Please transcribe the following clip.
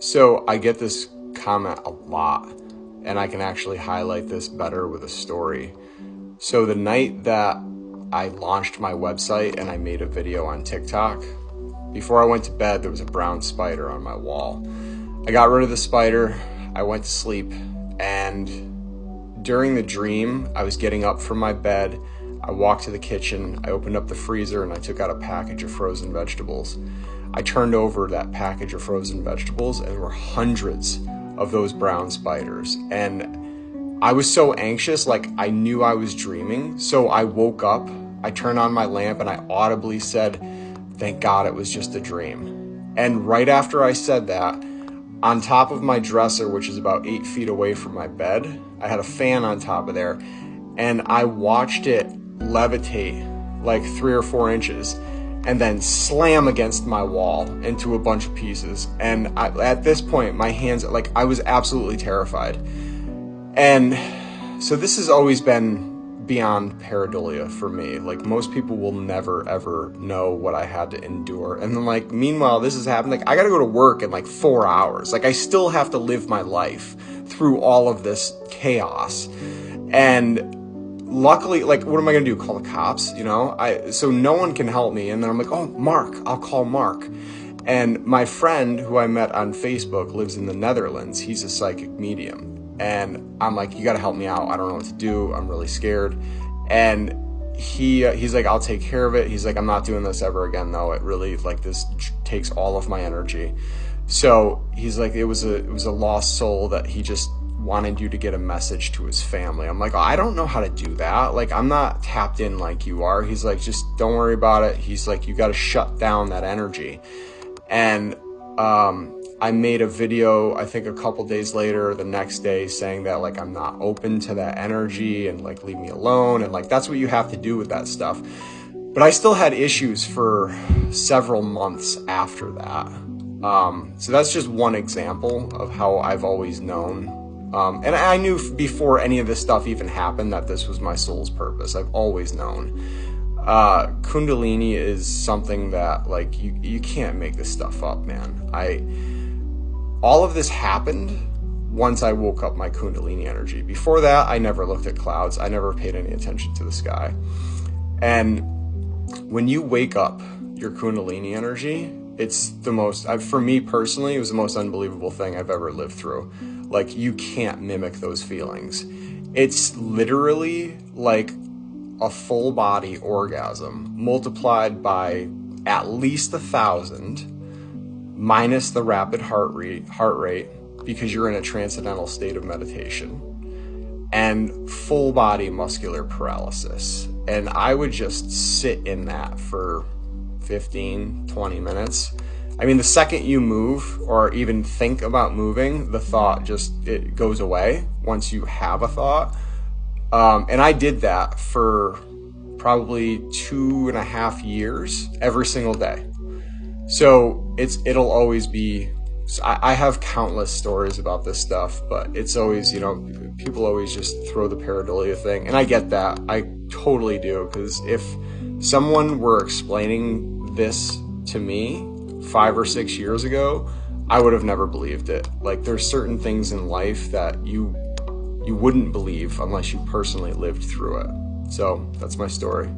So I get this comment a lot, and I can actually highlight this better with a story. So the night that I launched my website and I made a video on TikTok, before I went to bed, there was a brown spider on my wall. I got rid of the spider, I went to sleep, and during the dream, I was getting up from my bed, I walked to the kitchen, I opened up the freezer, and I took out a package of frozen vegetables. I turned over that package of frozen vegetables, and there were hundreds of those brown spiders. And I was so anxious, like I knew I was dreaming. So I woke up, I turned on my lamp, and I audibly said, "Thank God it was just a dream." And right after I said that, on top of my dresser, which is about 8 feet away from my bed, I had a fan on top of there, and I watched it levitate like 3 or 4 inches and then slam against my wall into a bunch of pieces. And at this point, my hands, like, I was absolutely terrified. And so this has always been beyond pareidolia for me. Like, most people will never ever know what I had to endure. And then, like, meanwhile, this has happened. Like, I gotta go to work in like 4 hours. Like, I still have to live my life through all of this chaos. And luckily, like, what am I gonna do? Call the cops? You know? So no one can help me. And then I'm like, oh, Mark, I'll call Mark. And my friend who I met on Facebook lives in the Netherlands. He's a psychic medium. And I'm like, you gotta help me out. I don't know what to do. I'm really scared. And he's like, I'll take care of it. He's like, I'm not doing this ever again, though. It really, like, this takes all of my energy. So he's like, it was a lost soul that he just wanted you to get a message to his family. I'm like, oh, I don't know how to do that. Like, I'm not tapped in like you are. He's like, just don't worry about it. He's like, you got to shut down that energy. And I made a video, I think a couple days later, the next day, saying that, like, I'm not open to that energy and, like, leave me alone. And, like, that's what you have to do with that stuff. But I still had issues for several months after that. So that's just one example of how I've always known. And I knew before any of this stuff even happened that this was my soul's purpose. I've always known. Kundalini is something that, like, you can't make this stuff up, man. All of this happened once I woke up my Kundalini energy. Before that, I never looked at clouds. I never paid any attention to the sky. And when you wake up your Kundalini energy, it's the most, for me personally, it was the most unbelievable thing I've ever lived through. Like, you can't mimic those feelings. It's literally like a full body orgasm multiplied by at least 1,000 minus the rapid heart rate because you're in a transcendental state of meditation, and full body muscular paralysis. And I would just sit in that for 15, 20 minutes. I mean, the second you move or even think about moving, the thought it goes away once you have a thought. And I did that for probably 2.5 years, every single day. So it'll always be, I have countless stories about this stuff, but it's always, you know, people always just throw the pareidolia thing. And I get that. I totally do. Because if someone were explaining this to me 5 or 6 years ago, I would have never believed it. Like, there's certain things in life that you wouldn't believe unless you personally lived through it. So that's my story.